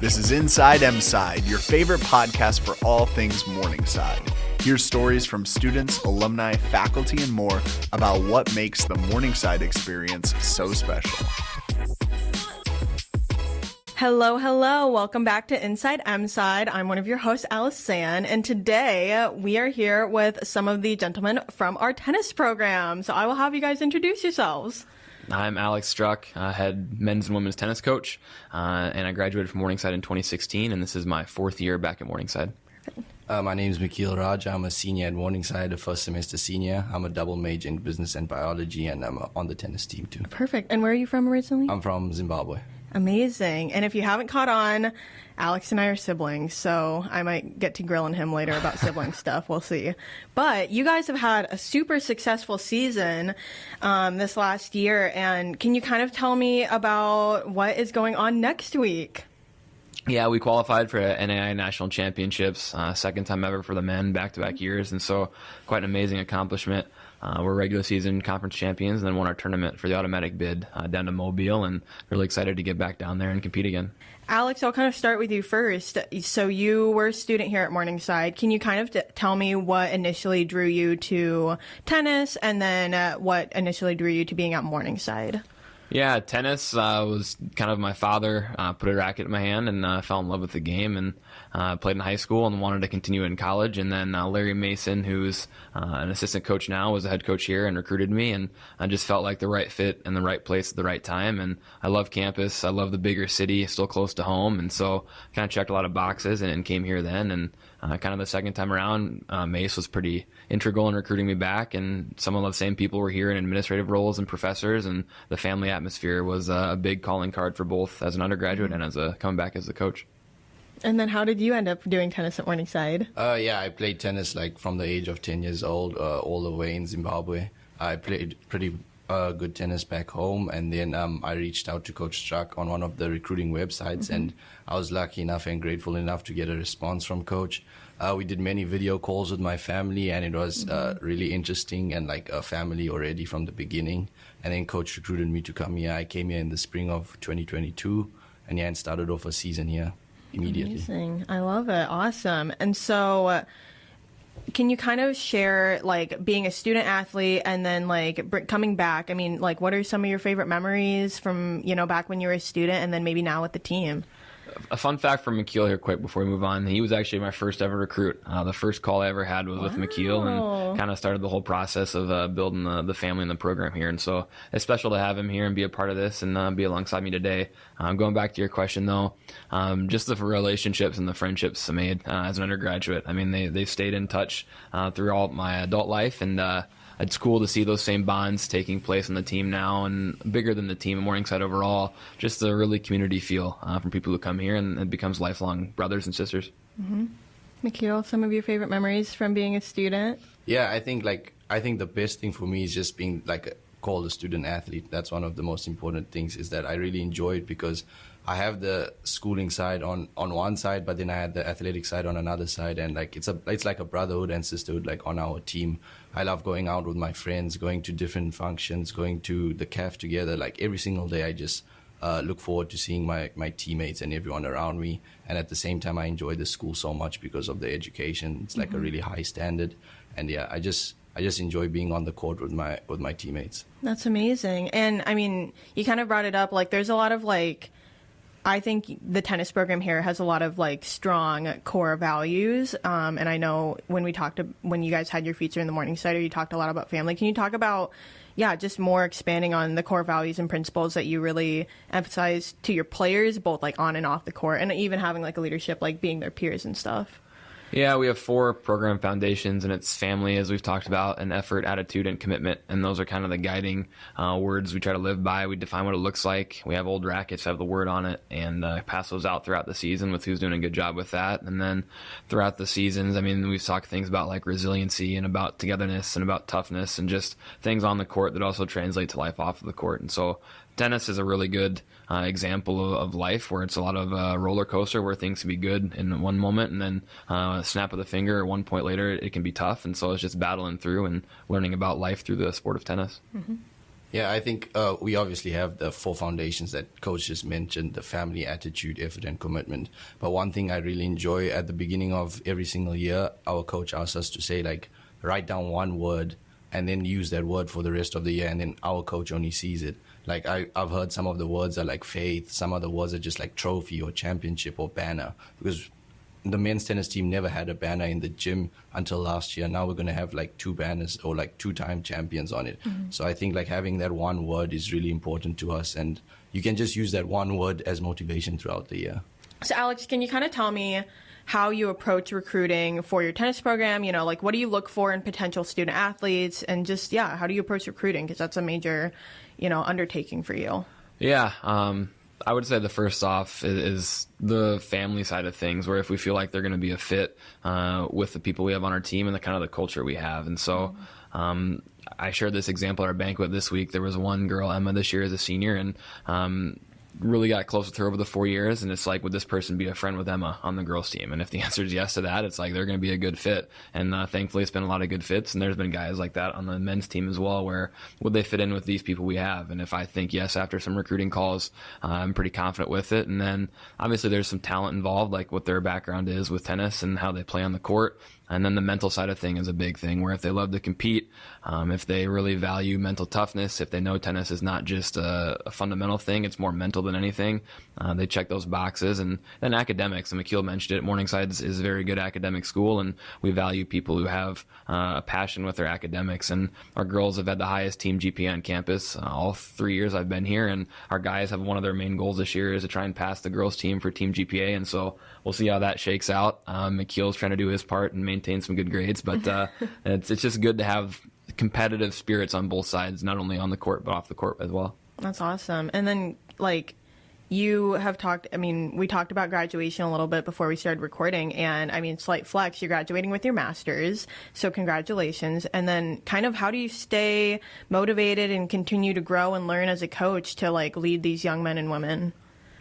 This is Inside Mside, your favorite podcast for all things Morningside. Hear stories from students, alumni, faculty, and more about what makes the Morningside experience so special. Hello. Welcome back to Inside Mside. I'm one of your hosts, Alisanne, and today we are here with some of the gentlemen from our tennis program. So I will have you guys introduce yourselves. I'm Alisanne Struck, head men's and women's tennis coach, and I graduated from Morningside in 2016, and this is my fourth year back at Morningside. My name is Mikhil Raja. I'm a senior at Morningside, a first semester senior. I'm a double major in business and biology, and I'm on the tennis team too. Perfect. And where are you from originally? I'm from Zimbabwe. Amazing. And if you haven't caught on, Alex and I are siblings, so I might get to grilling him later about sibling stuff. We'll see. But you guys have had a super successful season this last year, and can you kind of tell me about what is going on next week? Yeah, we qualified for NAIA National Championships, second time ever for the men, back-to-back years, and so quite an amazing accomplishment. We're regular season conference champions and then won our tournament for the automatic bid down to Mobile, and really excited to get back down there and compete again. Alex, I'll kind of start with you first. So you were a student here at Morningside. Can you kind of tell me what initially drew you to tennis and then what initially drew you to being at Morningside? Yeah, tennis was kind of my father put a racket in my hand and fell in love with the game and played in high school and wanted to continue in college. And then Larry Mason, who's an assistant coach now, was a head coach here and recruited me. And I just felt like the right fit in the right place at the right time. And I love campus. I love the bigger city, still close to home. And so kind of checked a lot of boxes and came here then. And kind of the second time around, Mace was pretty integral in recruiting me back. And some of the same people were here in administrative roles and professors, and the family atmosphere was a big calling card for both as an undergraduate and as coming back as a coach. And then how did you end up doing tennis at Morningside? I played tennis like from the age of 10 years old all the way in Zimbabwe. I played pretty good tennis back home, and then I reached out to Coach Struck on one of the recruiting websites, and I was lucky enough and grateful enough to get a response from Coach. We did many video calls with my family, and it was really interesting and like a family already from the beginning. And then Coach recruited me to come here. I came here in the spring of 2022, and started off a season here immediately. Amazing. I love it. Awesome. And so can you kind of share like being a student athlete and then like coming back? I mean, like what are some of your favorite memories from, back when you were a student and then maybe now with the team? A fun fact from Mikhil here quick before we move on. He was actually my first ever recruit. The first call I ever had was with Mikhil, and kind of started the whole process of building the family and the program here. And so it's special to have him here and be a part of this and be alongside me today. Going back to your question, though, just the relationships and the friendships I made as an undergraduate. I mean, they've stayed in touch throughout my adult life, and it's cool to see those same bonds taking place on the team now, and bigger than the team at Morningside overall. Just a really community feel from people who come here, and it becomes lifelong brothers and sisters. Mm-hmm. Mikhil, some of your favorite memories from being a student? Yeah, I think the best thing for me is just being called a student athlete. That's one of the most important things, is that I really enjoy it because I have the schooling side on one side, but then I had the athletic side on another side, and it's like a brotherhood and sisterhood on our team. I love going out with my friends, going to different functions, going to the caf together. Every single day, I just look forward to seeing my teammates and everyone around me. And at the same time, I enjoy the school so much because of the education. It's a really high standard, and I just enjoy being on the court with my teammates. That's amazing. And I mean, you kind of brought it up. There's a lot of I think the tennis program here has a lot of strong core values. And I know when you guys had your feature in the Morningside, you talked a lot about family. Can you talk about, just more expanding on the core values and principles that you really emphasize to your players, both on and off the court, and even having a leadership, being their peers and stuff? Yeah, we have 4 program foundations, and it's family, as we've talked about, and effort, attitude, and commitment. And those are kind of the guiding words we try to live by. We define what it looks like. We have old rackets that have the word on it, and pass those out throughout the season with who's doing a good job with that. And then throughout the seasons, we've talked things about resiliency and about togetherness and about toughness and just things on the court that also translate to life off of the court. And so tennis is a really good example of life, where it's a lot of roller coaster, where things can be good in one moment, and then a snap of the finger or 1 point later it can be tough. And so it's just battling through and learning about life through the sport of tennis. Mm-hmm. Yeah, I think we obviously have the 4 foundations that Coach just mentioned: the family, attitude, effort, and commitment. But one thing I really enjoy, at the beginning of every single year, our coach asks us to say, like, write down one word and then use that word for the rest of the year, and then our coach only sees it. Like, I've heard some of the words are like faith, some of the words are just like trophy or championship or banner, because the men's tennis team never had a banner in the gym until last year. Now we're going to have like 2 banners or like 2-time champions on it. Mm-hmm. So I think like having that one word is really important to us, and you can just use that one word as motivation throughout the year. So Alex, can you kind of tell me how you approach recruiting for your tennis program? You know, like, what do you look for in potential student athletes, and just, how do you approach recruiting? Because that's a major, undertaking for you. Yeah. I would say the first off is the family side of things, where if we feel like they're going to be a fit with the people we have on our team and the kind of the culture we have. And so I shared this example at our banquet this week. There was one girl, Emma, this year as a senior, and really got close with her over the 4 years, and it's like, would this person be a friend with Emma on the girls team? And if the answer is yes to that, it's like they're going to be a good fit. And thankfully it's been a lot of good fits, and there's been guys like that on the men's team as well, where would they fit in with these people we have? And if I think yes after some recruiting calls, I'm pretty confident with it. And then obviously there's some talent involved, like what their background is with tennis and how they play on the court. And then the mental side of thing is a big thing, where if they love to compete, if they really value mental toughness, if they know tennis is not just a fundamental thing, it's more mental than anything, they check those boxes. And then academics, and Mikhil mentioned it, Morningside is a very good academic school, and we value people who have a passion with their academics. And our girls have had the highest team GPA on campus all 3 years I've been here, and our guys have one of their main goals this year is to try and pass the girls team for team GPA. And so we'll see how that shakes out. Mikhil's trying to do his part and maintain some good grades, but it's just good to have competitive spirits on both sides, not only on the court but off the court as well. That's awesome. And then, like, you have talked, we talked about graduation a little bit before we started recording, and slight flex, you're graduating with your master's, so congratulations. And then kind of how do you stay motivated and continue to grow and learn as a coach to like lead these young men and women?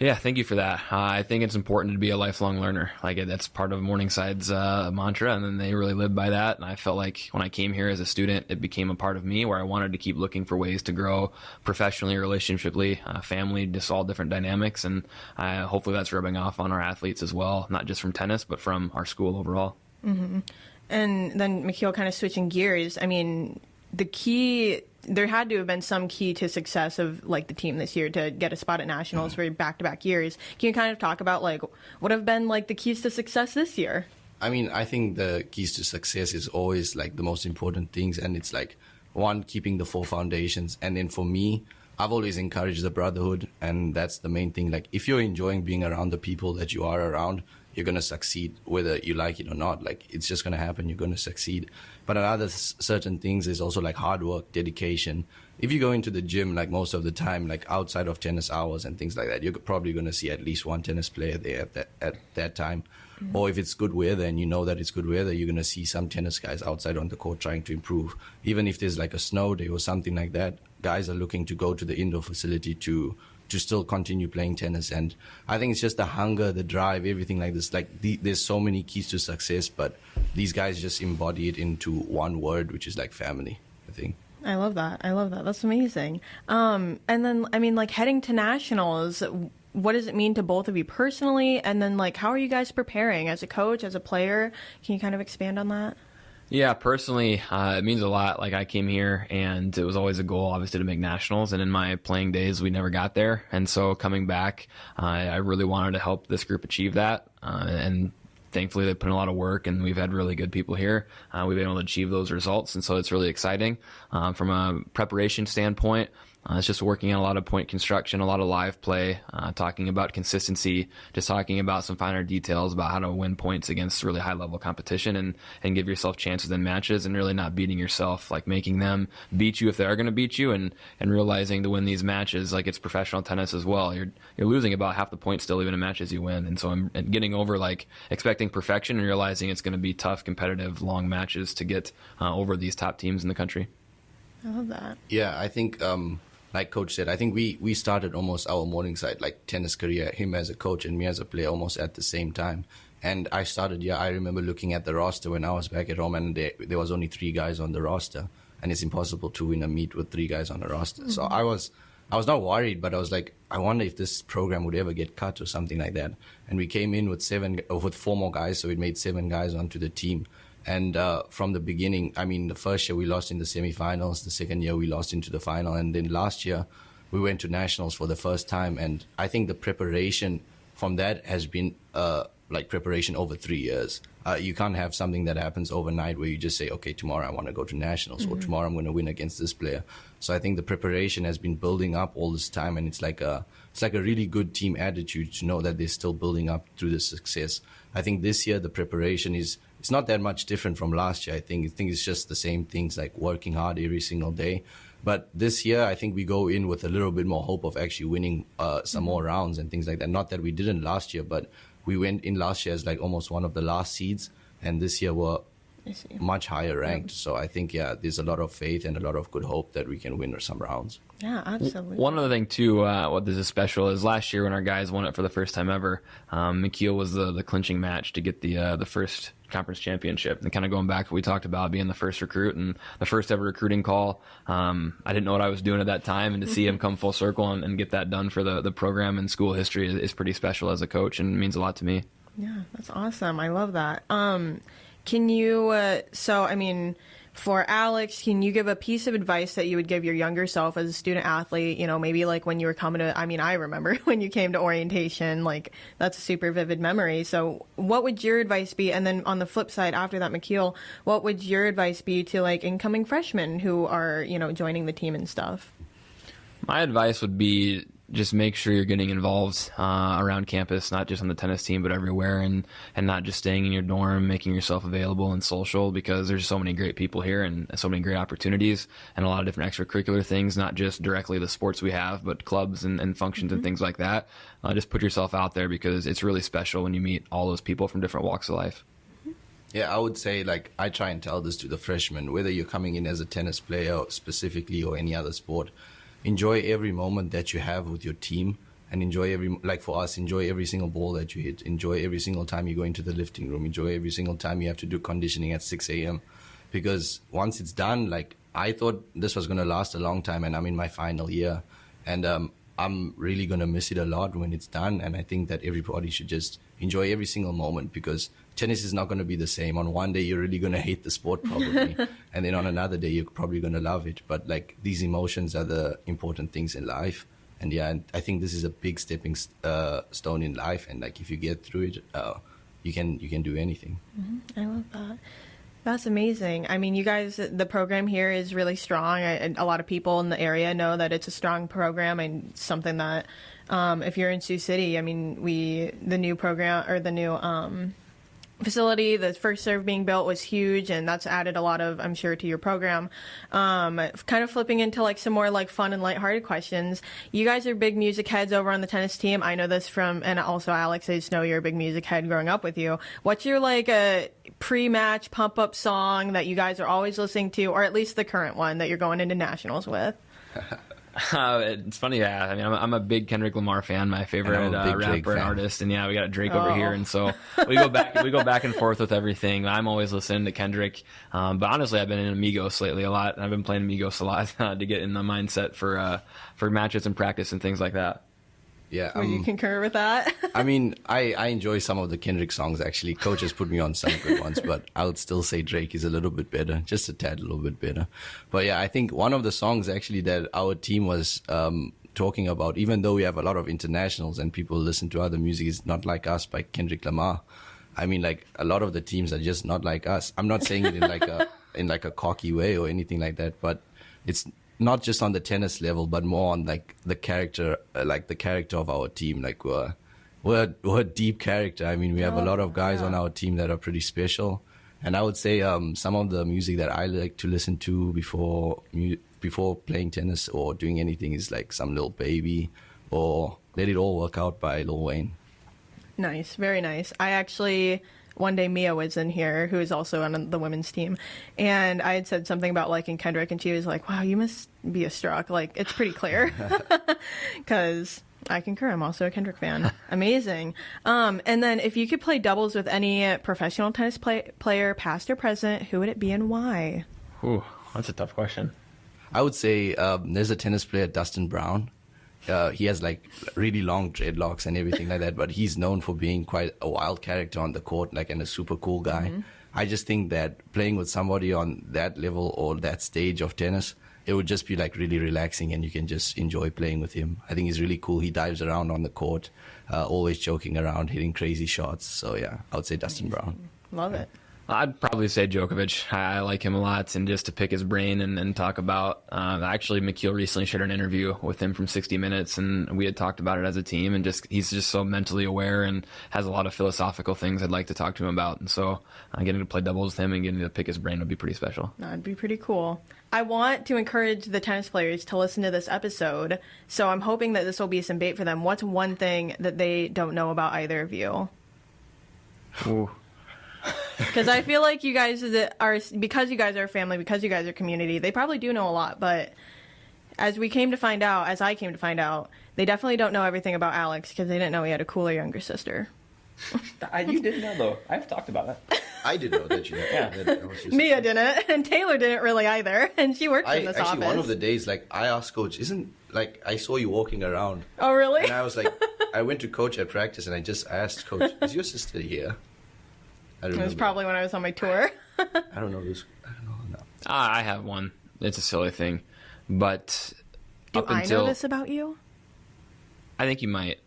Yeah, thank you for that. I think it's important to be a lifelong learner. Like, that's part of Morningside's mantra, and then they really live by that. And I felt like when I came here as a student, it became a part of me, where I wanted to keep looking for ways to grow professionally, relationshiply, family, just all different dynamics. And hopefully that's rubbing off on our athletes as well, not just from tennis, but from our school overall. Mm-hmm. And then, Mikhil, kind of switching gears, the key, there had to have been some key to success of like the team this year to get a spot at nationals for back-to-back years. Can you kind of talk about like what have been like the keys to success this year? I think the keys to success is always like the most important things, and it's like, one, keeping the 4 foundations. And then for me, I've always encouraged the brotherhood, and that's the main thing. Like, if you're enjoying being around the people that you are around, you're going to succeed, whether you like it or not. Like, it's just going to happen. You're going to succeed. But another certain things is also like hard work, dedication. If you go into the gym, like most of the time, like outside of tennis hours and things like that, you're probably going to see at least one tennis player there at that time. Mm-hmm. Or if it's good weather and you know that it's good weather, you're going to see some tennis guys outside on the court trying to improve. Even if there's like a snow day or something like that, guys are looking to go to the indoor facility to still continue playing tennis. And I think it's just the hunger, the drive, everything like this. Like, there's so many keys to success, but these guys just embody it into one word, which is like family, I think. I love that. That's amazing. And then, like, heading to nationals, what does it mean to both of you personally? And then, like, how are you guys preparing as a coach, as a player? Can you kind of expand on that? Yeah, personally, it means a lot. Like, I came here, and it was always a goal, obviously, to make nationals. And in my playing days, we never got there. And so coming back, I really wanted to help this group achieve that. And thankfully, they put in a lot of work, and we've had really good people here. We've been able to achieve those results, and so it's really exciting. From a preparation standpoint, it's just working on a lot of point construction, a lot of live play, talking about consistency, just talking about some finer details about how to win points against really high-level competition and give yourself chances in matches, and really not beating yourself, like making them beat you if they are going to beat you, and realizing to win these matches, like it's professional tennis as well. You're losing about half the points still, even in matches you win. And so I'm getting over like expecting perfection and realizing it's going to be tough, competitive, long matches to get over these top teams in the country. I love that. Yeah, I think like Coach said, I think we started almost our Morningside like tennis career, him as a coach and me as a player, almost at the same time. And I remember looking at the roster when I was back at home, and there was only 3 guys on the roster. and it's impossible to win a meet with 3 guys on a roster. So I was not worried, but I was like, I wonder if this program would ever get cut or something like that. And we came in with 4 more guys, so it made 7 guys onto the team. And from the beginning, I mean, the first year we lost in the semifinals, the second year we lost into the final, and then last year we went to nationals for the first time. And I think the preparation from that has been like preparation over 3 years. You can't have something that happens overnight where you just say, okay, tomorrow I want to go to nationals, or tomorrow I'm going to win against this player. So I think the preparation has been building up all this time, and it's like a really good team attitude to know that they're still building up through the success. I think this year the preparation it's not that much different from last year. I think it's just the same things, like working hard every single day. But this year, I think we go in with a little bit more hope of actually winning some more rounds and things like that. Not that we didn't last year, but we went in last year as like almost one of the last seeds, and this year we're much higher ranked. So I think, there's a lot of faith and a lot of good hope that we can win some rounds. Yeah, absolutely. One other thing, too, what this is special is last year when our guys won it for the first time ever, Mikhil was the clinching match to get the first conference championship. And kind of going back to what we talked about, being the first recruit and the first ever recruiting call, I didn't know what I was doing at that time, and to see him come full circle and get that done for the program and school history is pretty special as a coach, and means a lot to me. Yeah, that's awesome. I love that. Can you, for Alex, can you give a piece of advice that you would give your younger self as a student athlete? Maybe like when you were coming to, I remember when you came to orientation, like that's a super vivid memory. So what would your advice be? And then on the flip side, after that, Mikhil, what would your advice be to like incoming freshmen who are, joining the team and stuff? My advice would be just make sure you're getting involved around campus, not just on the tennis team, but everywhere, and not just staying in your dorm, making yourself available and social, because there's so many great people here and so many great opportunities and a lot of different extracurricular things, not just directly the sports we have, but clubs and functions and things like that. Just put yourself out there, because it's really special when you meet all those people from different walks of life. Yeah, I would say, like, I try and tell this to the freshmen, whether you're coming in as a tennis player specifically or any other sport, enjoy every moment that you have with your team, and enjoy for us, enjoy every single ball that you hit, enjoy every single time you go into the lifting room, enjoy every single time you have to do conditioning at 6 a.m. Because once it's done, like, I thought this was going to last a long time, and I'm in my final year, and I'm really going to miss it a lot when it's done. And I think that everybody should just enjoy every single moment, because tennis is not going to be the same. On one day, you're really going to hate the sport probably. And then on another day, you're probably going to love it. But like, these emotions are the important things in life. And and I think this is a big stepping stone in life. And like, if you get through it, you can do anything. I love that. That's amazing. I mean, you guys, the program here is really strong. A lot of people in the area know that it's a strong program, and something that if you're in Sioux City, I mean, the new program, or the new facility, the first serve being built was huge, and that's added a lot of, I'm sure, to your program. Kind of flipping into like some more like fun and lighthearted questions. You guys are big music heads over on the tennis team. I know this from, and also Alex, I just know you're a big music head growing up with you. What's your like a pre-match pump up song that you guys are always listening to, or at least the current one that you're going into nationals with? It's funny, yeah. I mean, I'm a big Kendrick Lamar fan, my favorite rapper and artist, and we got Drake over here, and so we go back and forth with everything. I'm always listening to Kendrick, but honestly, I've been in Amigos lately a lot, and I've been playing Amigos a lot to get in the mindset for matches and practice and things like that. Yeah, Would you concur with that? I mean, I enjoy some of the Kendrick songs, actually. Coach has put me on some good ones, but I would still say Drake is a little bit better, just a tad, a little bit better. But yeah, I think one of the songs actually that our team was talking about, even though we have a lot of internationals and people listen to other music, is Not Like Us by Kendrick Lamar. I mean, like, a lot of the teams are just not like us. I'm not saying it in like a cocky way or anything like that, but it's not just on the tennis level, but more on like the character of our team. Like, we're a deep character. I mean, we have a lot of guys on our team that are pretty special. And I would say some of the music that I like to listen to before playing tennis or doing anything is like some Lil Baby or Let It All Work Out by Lil Wayne. Nice, very nice. I actually, one day Mia was in here, who is also on the women's team, and I had said something about liking Kendrick, and she was like, wow, you must be a Struck. Like, it's pretty clear. Because I concur, I'm also a Kendrick fan. Amazing. And then if you could play doubles with any professional tennis player, past or present, who would it be and why? Ooh. That's a tough question. I would say there's a tennis player, Dustin Brown. He has like really long dreadlocks and everything like that, but he's known for being quite a wild character on the court, like, and a super cool guy. I just think that playing with somebody on that level or that stage of tennis, it would just be like really relaxing, and you can just enjoy playing with him. I think he's really cool. He dives around on the court, always joking around, hitting crazy shots. So yeah, I would say Dustin Brown. Love it. I'd probably say Djokovic. I like him a lot, and just to pick his brain and talk about. Actually, Mikhil recently shared an interview with him from 60 Minutes, and we had talked about it as a team. And he's just so mentally aware and has a lot of philosophical things I'd like to talk to him about. And so, getting to play doubles with him and getting to pick his brain would be pretty special. That'd be pretty cool. I want to encourage the tennis players to listen to this episode, so I'm hoping that this will be some bait for them. What's one thing that they don't know about either of you? Ooh. Because I feel like you guys because you guys are a family, because you guys are community, they probably do know a lot. But as I came to find out, they definitely don't know everything about Alex because they didn't know he had a cooler younger sister. You didn't know, though. I've talked about it. I didn't know that you. That was just Mia didn't, and Taylor didn't really either, and she works in this actually, office. one of the days, like, I asked Coach, I saw you walking around. Oh, really? And I was like, I went to Coach at practice, and I just asked Coach, is your sister here? It was probably when I was on my tour. I don't know this. I don't know. No. I have one. It's a silly thing, but Do I know this about you? I think you might.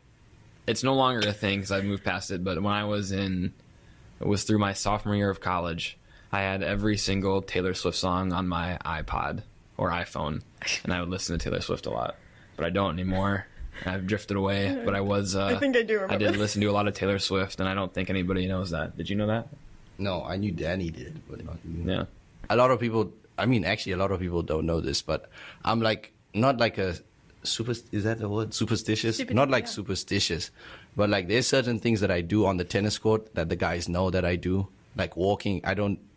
It's no longer a thing because I've moved past it. But when it was through my sophomore year of college, I had every single Taylor Swift song on my iPod or iPhone, and I would listen to Taylor Swift a lot. But I don't anymore. I've drifted away, but I was. I think I do remember. I did listen to a lot of Taylor Swift, and I don't think anybody knows that. Did you know that? No, I knew Danny did, but not you. Yeah. A lot of people. I mean, actually, a lot of people don't know this, but I'm like not like a super. Is that the word? Superstitious? Not like superstitious, but like there's certain things that I do on the tennis court that the guys know that I do. Like walking,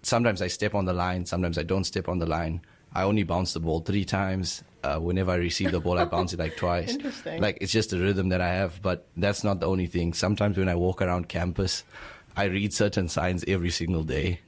sometimes I step on the line, sometimes I don't step on the line. I only bounce the ball 3 times. Whenever I receive the ball, I bounce it like twice. Interesting. Like, it's just a rhythm that I have, but that's not the only thing. Sometimes when I walk around campus, I read certain signs every single day.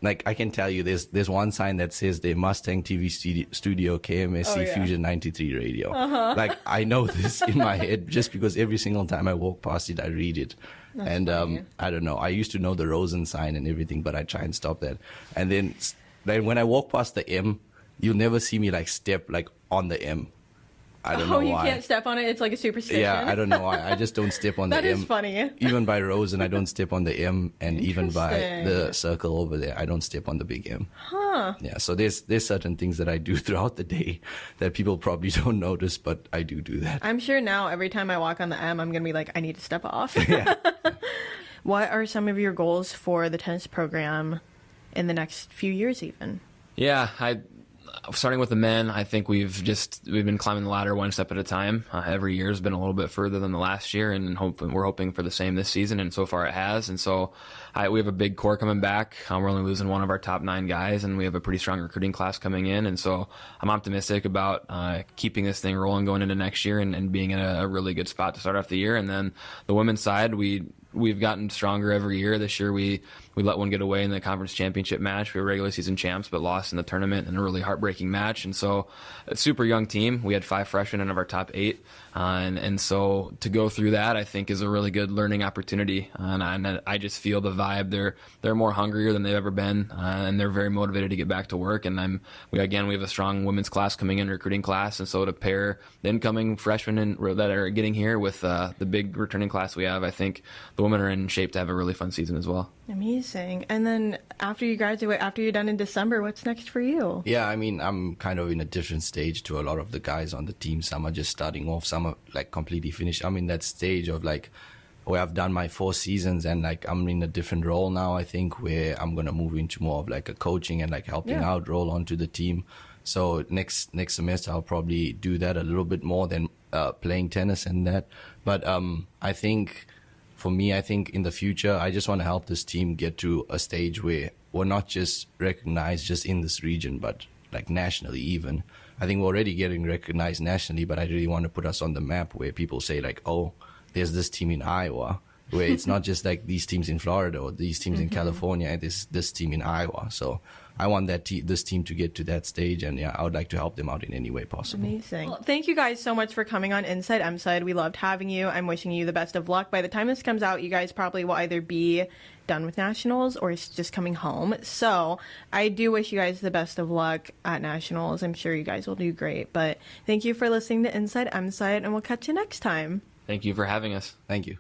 Like, I can tell you, there's one sign that says the Mustang TV studio KMSC Fusion 93 radio. Like, I know this in my head just because every single time I walk past it, I read it. That's funny. I don't know. I used to know the Rosen sign and everything, but I try and stop that. And then when I walk past the M, you'll never see me like step like on the M. I don't know why. Oh, you can't step on it? It's like a superstition? Yeah, I don't know why. I just don't step on the M. That is funny. Even by Rosen, I don't step on the M. And even by the circle over there, I don't step on the big M. Huh. Yeah, so there's certain things that I do throughout the day that people probably don't notice, but I do that. I'm sure now every time I walk on the M, I'm going to be like, I need to step off. Yeah. What are some of your goals for the tennis program in the next few years even? Yeah, starting with the men, I think we've been climbing the ladder one step at a time. Every year has been a little bit further than the last year, and we're hoping for the same this season, and so far it has. And so we have a big core coming back. We're only losing one of our top 9 guys, and we have a pretty strong recruiting class coming in. And so I'm optimistic about keeping this thing rolling going into next year and being in a really good spot to start off the year. And then the women's side, we've gotten stronger every year. This year we let one get away in the conference championship match. We were regular season champs, but lost in the tournament in a really heartbreaking match. And so a super young team. We had 5 freshmen out of our top 8. And so to go through that, I think is a really good learning opportunity. And I just feel the vibe. They're more hungrier than they've ever been. And they're very motivated to get back to work. And we have a strong women's class coming in, recruiting class. And so to pair the incoming freshmen that are getting here with the big returning class we have, I think the women are in shape to have a really fun season as well. Amazing. And then after you graduate, after you're done in December, what's next for you? Yeah, I mean, I'm kind of in a different stage to a lot of the guys on the team. Some are just starting off, some are like completely finished. I'm in that stage of like where I've done my 4 seasons and like I'm in a different role now, I think, where I'm going to move into more of like a coaching and like helping out role onto the team. So next semester, I'll probably do that a little bit more than playing tennis and that. But I think for me, I think in the future, I just want to help this team get to a stage where we're not just recognized just in this region, but like nationally even. I think we're already getting recognized nationally, but I really want to put us on the map where people say like, oh, there's this team in Iowa. where it's not just like these teams in Florida or these teams in California and this team in Iowa. So I want this team to get to that stage, and I would like to help them out in any way possible. Amazing. Well, thank you guys so much for coming on Inside Mside. We loved having you. I'm wishing you the best of luck. By the time this comes out, you guys probably will either be done with nationals or it's just coming home. So I do wish you guys the best of luck at nationals. I'm sure you guys will do great. But thank you for listening to Inside Mside, and we'll catch you next time. Thank you for having us. Thank you.